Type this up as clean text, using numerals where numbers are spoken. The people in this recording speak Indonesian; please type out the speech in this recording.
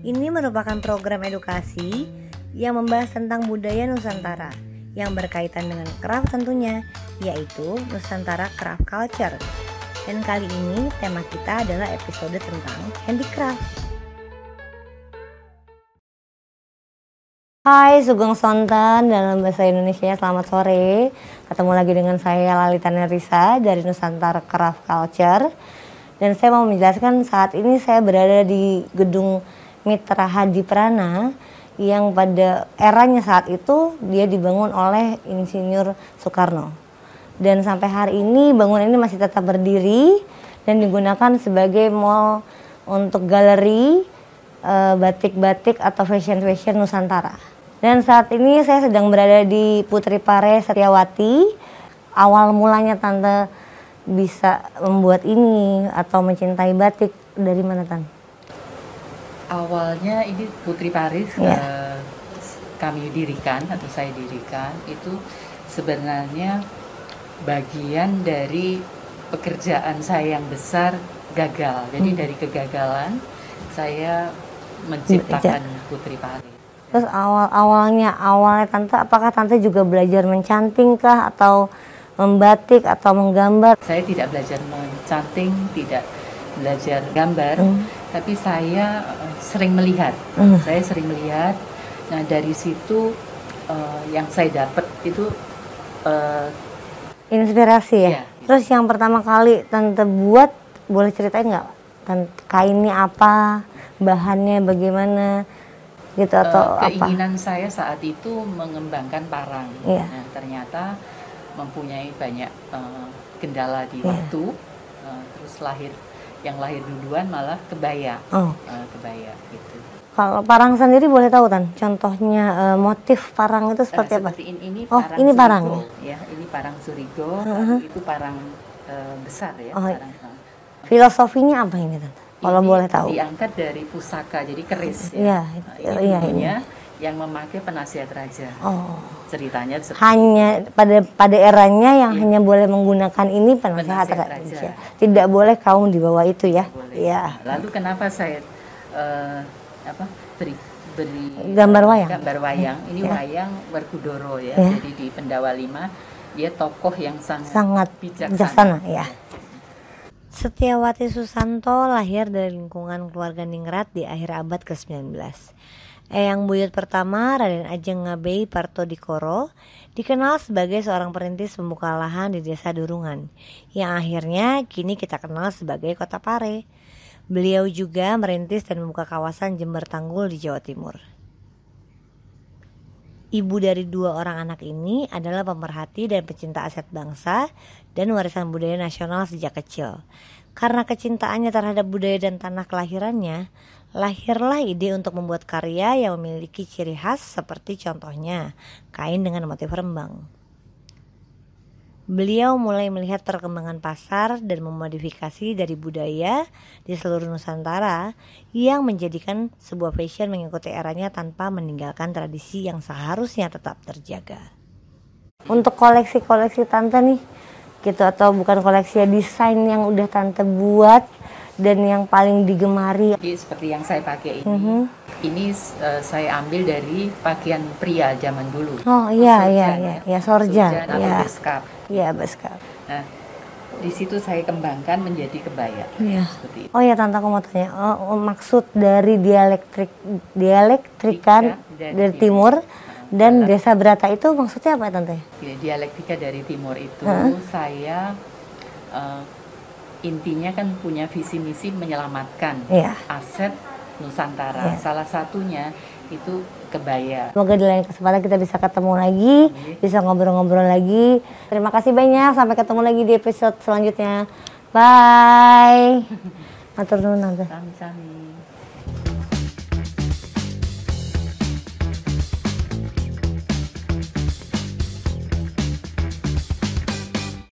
ini merupakan program edukasi yang membahas tentang budaya Nusantara yang berkaitan dengan craft tentunya, yaitu Nusantara Craft Culture. Dan kali ini tema kita adalah episode tentang handicraft. Hai Sugeng Sonten dalam bahasa Indonesia, selamat sore. Ketemu lagi dengan saya Lalita Nerisa dari Nusantara Craft Culture. Dan saya mau menjelaskan saat ini saya berada di gedung Mitra Hadi Prana yang pada eranya saat itu dia dibangun oleh Insinyur Soekarno. Dan sampai hari ini bangunan ini masih tetap berdiri dan digunakan sebagai mall untuk galeri batik-batik atau fashion Nusantara. Dan saat ini saya sedang berada di Putri Pare Setiawati. Awal mulanya Tante bisa membuat ini atau mencintai batik dari mana, Tan? Awalnya ini Putri Paris kami dirikan atau saya dirikan itu sebenarnya bagian dari pekerjaan saya yang besar gagal. Jadi dari kegagalan saya menciptakan Putri Paris. Terus awalnya Tante, apakah Tante juga belajar mencanting kah atau membatik atau menggambar? Saya tidak belajar mencanting, tidak belajar gambar, tapi saya sering melihat. Saya sering melihat. Nah dari situ yang saya dapat itu inspirasi ya. Iya. Terus yang pertama kali Tante buat, boleh ceritain nggak? Kainnya apa, bahannya bagaimana, gitu atau keinginan apa? saya saat itu mengembangkan parang. Iya. Nah ternyata mempunyai banyak kendala di waktu, terus yang lahir duluan malah kebaya, kebaya gitu. Kalau parang sendiri boleh tahu Tan, contohnya motif parang itu seperti apa? Seperti ini parang ini parang ya, ini parang surigo, itu parang besar ya. Parang, filosofinya apa ini Tante? Kalau boleh tahu. Diangkat dari pusaka, jadi keris ya. Ini yang memakai penasihat raja. Ceritanya hanya pada eranya yang hanya boleh menggunakan ini penasihat raja. Tidak boleh kaum di bawah itu ya. Ya. Lalu kenapa saya beri gambar wayang? Gambar wayang. Ini wayang Werkudara ya. Jadi di Pendawa 5 dia tokoh yang sangat bijaksana ya. Setiawati Susanto lahir dari lingkungan keluarga ningrat di akhir abad ke-19. Eyang buyut pertama, Raden Ajeng Ngabei Partodikoro, dikenal sebagai seorang perintis pembuka lahan di desa Durungan, yang akhirnya kini kita kenal sebagai Kota Pare. Beliau juga merintis dan membuka kawasan Jember Tanggul di Jawa Timur. Ibu dari dua orang anak ini adalah pemerhati dan pecinta aset bangsa dan warisan budaya nasional sejak kecil. Karena kecintaannya terhadap budaya dan tanah kelahirannya, lahirlah ide untuk membuat karya yang memiliki ciri khas seperti contohnya kain dengan motif rembang. Beliau mulai melihat perkembangan pasar dan memodifikasi dari budaya di seluruh Nusantara yang menjadikan sebuah fashion mengikuti eranya tanpa meninggalkan tradisi yang seharusnya tetap terjaga. Untuk koleksi-koleksi Tante nih, gitu, atau bukan koleksi ya, desain yang udah Tante buat dan yang paling digemari. Jadi seperti yang saya pakai ini saya ambil dari pakaian pria zaman dulu. Oh iya, sorjan, atau beskap. Iya, beskap. Nah, di situ saya kembangkan menjadi kebaya. Iya. Seperti itu. Oh ya Tante, aku mau tanya, maksud dari dialektrikan dari timur dan desa Berata itu maksudnya apa Tante? Dialektika dari timur itu saya intinya kan punya visi misi menyelamatkan aset Nusantara. Salah satunya itu kebaya. Semoga di lain kesempatan kita bisa ketemu lagi, bisa ngobrol-ngobrol lagi. Terima kasih banyak, sampai ketemu lagi di episode selanjutnya. Bye. Matur nuwun Tante. Sami-sami.